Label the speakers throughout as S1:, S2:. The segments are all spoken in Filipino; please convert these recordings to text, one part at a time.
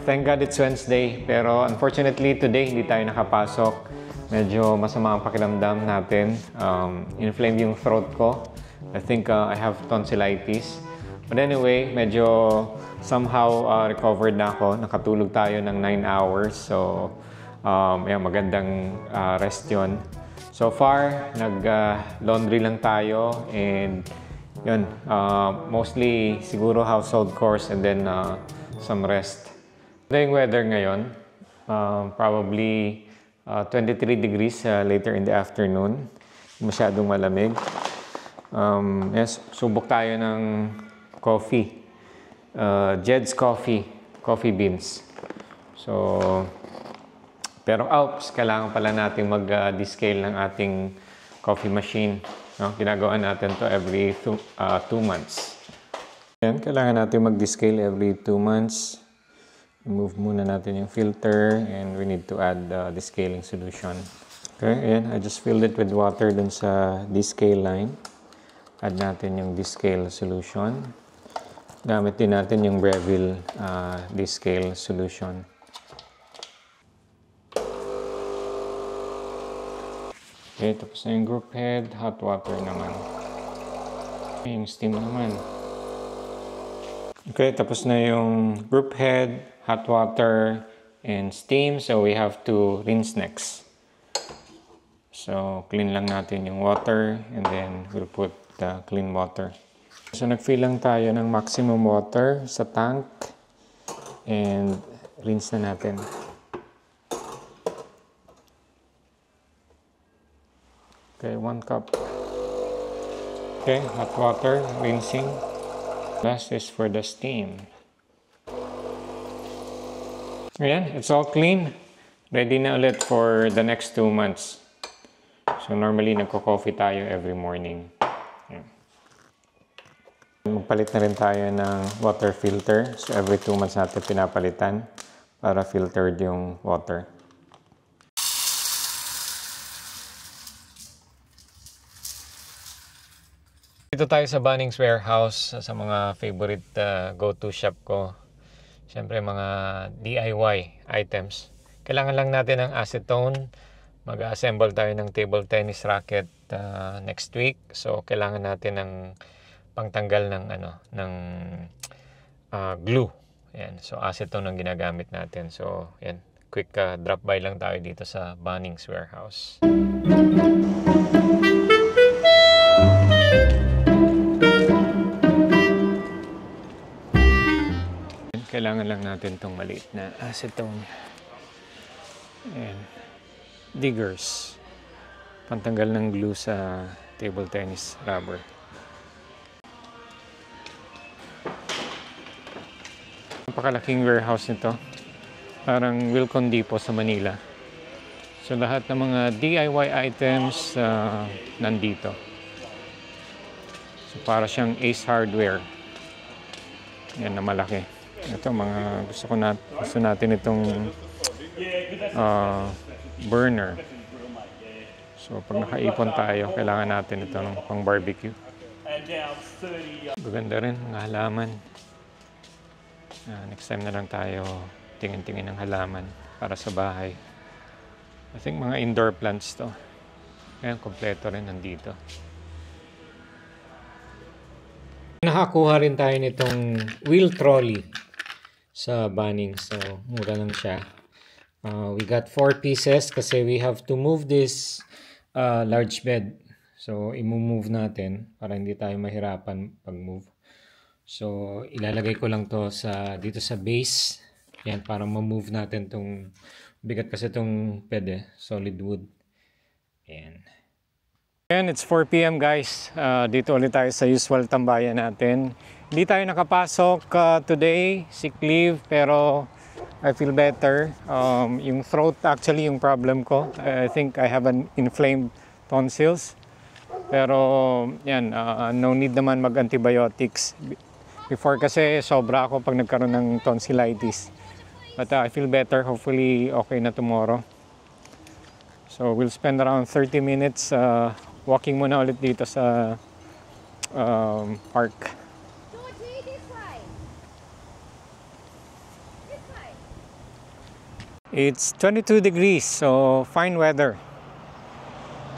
S1: Thank God it's Wednesday, pero unfortunately today hindi tayo nakapasok. Medyo masama ang pakiramdam natin. Inflamed yung throat ko. I think I have tonsillitis. But anyway, medyo somehow recovered na ako. Nakatulog tayo ng 9 hours. So, magandang rest yun. So far, nag-laundry lang tayo and yun, mostly siguro household chores and then some rest. Ito yung weather ngayon. Probably 23 degrees later in the afternoon. Masyadong malamig. Yes, subok tayo ng coffee. Jed's coffee beans. So, pero kailangan pala natin mag-descale ng ating coffee machine. No? Ginagawa natin to every 2 months. Yan, kailangan natin mag-descale every 2 months. Remove muna natin yung filter and we need to add the descaling solution. Okay, ayan. I just filled it with water dun sa descale line. Add natin yung descale solution. Gamit din natin yung Breville descale solution. Okay, tapos na yung group head. Hot water naman. Okay, yung steam naman. Okay, tapos na yung group head, hot water, and steam. So, we have to rinse next. So, clean lang natin yung water and then we'll put the clean water. So, nag-fill lang tayo ng maximum water sa tank and rinse na natin. Okay, 1 cup. Okay, hot water, rinsing. Last is for the steam. Ayan, it's all clean. Ready na ulit for the next 2 months. So normally nagko-coffee tayo every morning. Ayan. Magpalit na rin tayo ng water filter. So every 2 months natin pinapalitan para filtered yung water. Dito tayo sa Bunnings Warehouse, sa mga favorite go-to shop ko. Siyempre mga DIY items. Kailangan lang natin ng acetone. Mag-assemble tayo ng table tennis racket next week. So kailangan natin ng pangtanggal ng glue. Ayan. So acetone ang ginagamit natin. So yan, quick drop by lang tayo dito sa Bunnings Warehouse. Kailangan lang natin itong maliit na acetone and diggers, pantanggal ng glue sa table tennis rubber. Napakalaking warehouse nito, parang Wilcon Depot sa Manila. So lahat ng mga DIY items nandito. So para siyang Ace Hardware. Yan na malaki. Ito mga gusto natin itong burner. So pag nakaipon tayo, kailangan natin ito ng pang barbecue. Maganda rin mga halaman. Next time na lang tayo tingin-tingin ng halaman para sa bahay. I think mga indoor plants to. Ayan, kompleto rin nandito. Nakakuha rin tayo nitong wheel trolley sa Bunnings. So, mura lang siya. We got 4 pieces kasi we have to move this large bed. So, i-move natin para hindi tayo mahirapan pag-move. So, ilalagay ko lang to dito sa base. Yan, para ma-move natin tong bigat kasi itong bed solid wood. Ayan. Ayan, it's 4 PM guys. Dito ulit tayo sa usual tambayan natin. Hindi tayo nakapasok today, sick leave, pero I feel better. Yung throat actually yung problem ko. I think I have an inflamed tonsils. Pero yan, no need naman mag-antibiotics. Before kasi sobra ako pag nagkaroon ng tonsillitis. But I feel better. Hopefully okay na tomorrow. So we'll spend around 30 minutes walking muna ulit dito sa park. It's 22 degrees, so fine weather.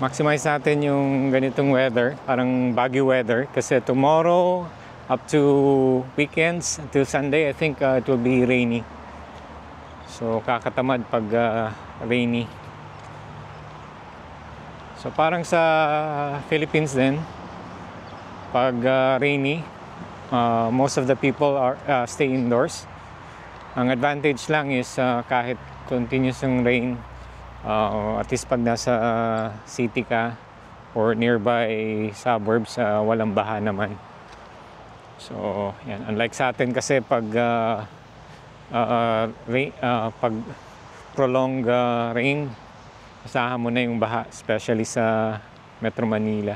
S1: Maximize natin yung ganitong weather, parang Baguio weather. Kasi tomorrow, up to weekends, until Sunday, I think it will be rainy. So kakatamad pag rainy. So parang sa Philippines din, pag rainy, most of the people are stay indoors. Ang advantage lang is kahit continuous yung rain, at least pag nasa city ka or nearby suburbs, walang baha naman. So, yan. Unlike sa atin kasi pag pag prolonged rain, asahan mo na yung baha, especially sa Metro Manila.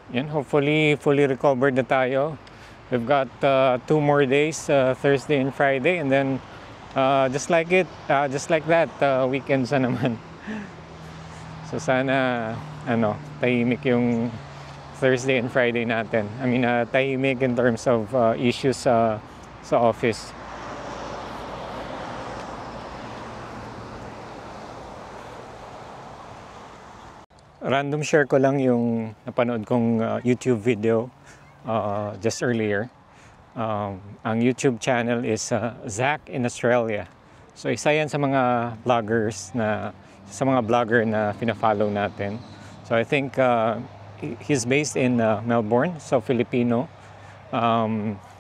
S1: Yan, hopefully fully recovered na tayo. We've got 2 more days, Thursday and Friday, and then just like that, weekends na naman. So sana tahimik yung Thursday and Friday natin. I mean, tahimik in terms of issues sa office. Random share ko lang yung napanood kong YouTube video just earlier. Ang YouTube channel is Zach in Australia. So isa yan sa mga vlogger na pina-follow natin. So I think he's based in Melbourne, so Filipino.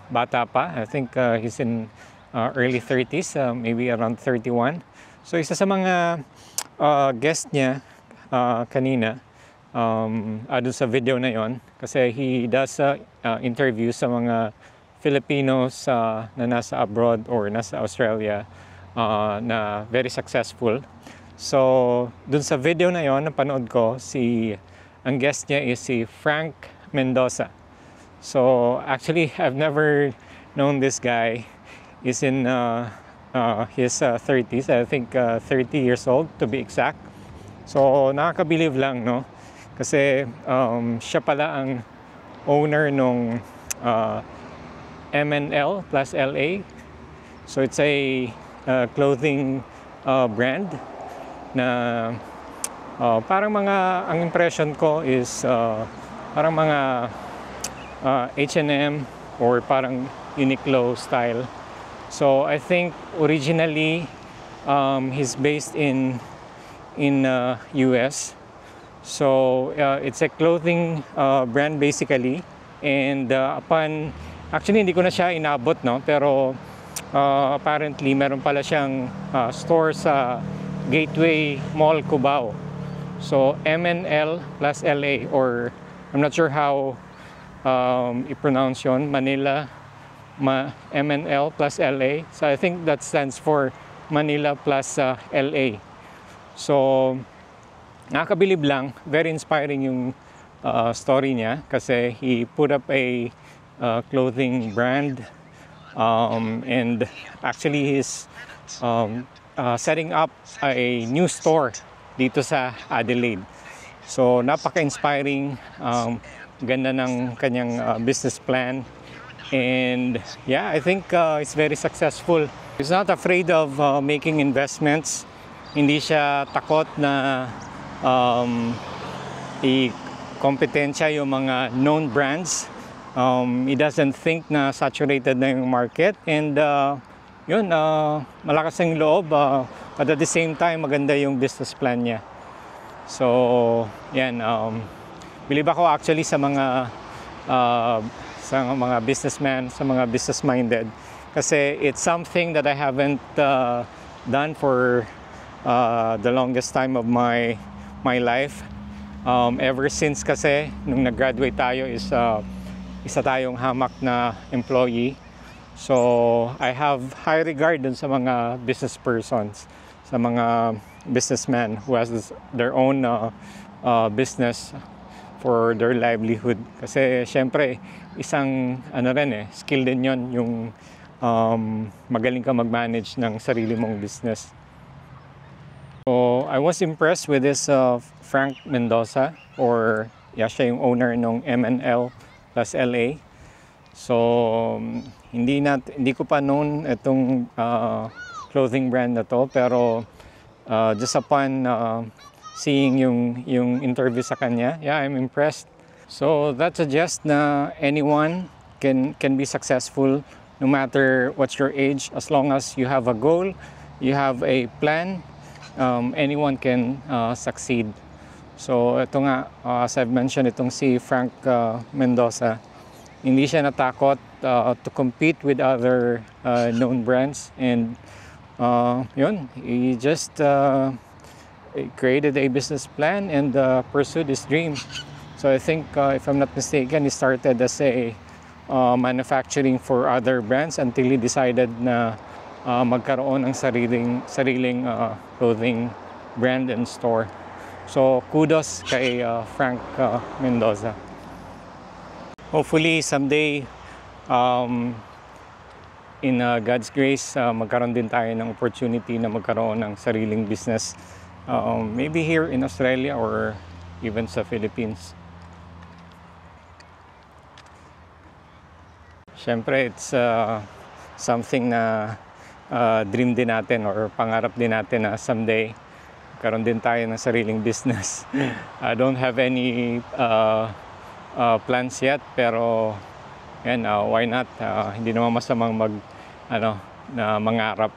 S1: Bata pa, I think he's in early 30s, maybe around 31. So isa sa mga guest niya kanina dun sa video na yon, kasi he does interviews sa mga Filipinos na nasa abroad or nasa Australia na very successful. So dun sa video na yon, napanood ko, ang guest niya is si Frank Mendoza. So actually I've never known this guy. He's in his 30s, I think 30 years old to be exact. So nakakabilib lang, no? Kasi siya pala ang owner nung MNL plus LA. So it's a clothing brand na parang ang impression ko is parang mga H&M or parang Uniqlo style. So I think originally he's based in US. So it's a clothing brand basically, and actually hindi ko na siya inabot, no, pero apparently meron pala siyang store sa Gateway Mall Cubao. So MNL plus LA, or I'm not sure how i-pronounce yun, MNL plus LA. So I think that stands for Manila plus LA. So nakakabilib lang, very inspiring yung story niya, kasi he put up a clothing brand, and actually he's setting up a new store dito sa Adelaide. So napaka-inspiring, ganda ng kanyang business plan, and yeah, I think it's very successful. He's not afraid of making investments. Hindi siya takot na i-kompetensya yung mga known brands. He doesn't think na saturated na yung market, and malakas ang loob, but at the same time maganda yung business plan niya. So yan, believe ako actually sa mga businessmen, sa mga business minded, kasi it's something that I haven't done for the longest time of my life. Ever since kasi nung nag-graduate tayo is isa tayong hamak na employee. So I have high regard dun sa mga business persons, sa mga businessmen who has their own business for their livelihood. Kasi syempre isang skill din yon, yung magaling ka mag-manage ng sarili mong business. So I was impressed with this Frank Mendoza, or yeah, siya yung owner ng MNL plus LA. So hindi ko pa known itong clothing brand na to, pero just upon seeing yung interview sa kanya, yeah, I'm impressed. So that suggests na anyone can be successful no matter what's your age, as long as you have a goal, you have a plan, anyone can succeed. So ito nga, as I've mentioned, itong si Frank Mendoza, hindi siya natakot to compete with other known brands, and yun, he just created a business plan and pursued his dream. So I think, if I'm not mistaken, he started as a manufacturing for other brands until he decided na magkaroon ng sariling clothing brand and store. So kudos kay Frank Mendoza. Hopefully someday, in God's grace, magkaroon din tayo ng opportunity na magkaroon ng sariling business, maybe here in Australia or even sa Philippines. Siyempre, it's something na dream din natin or pangarap din natin na someday magkaroon din tayo ng sariling business. I don't have any plans yet, pero yan, why not? Hindi naman masamang na mangarap.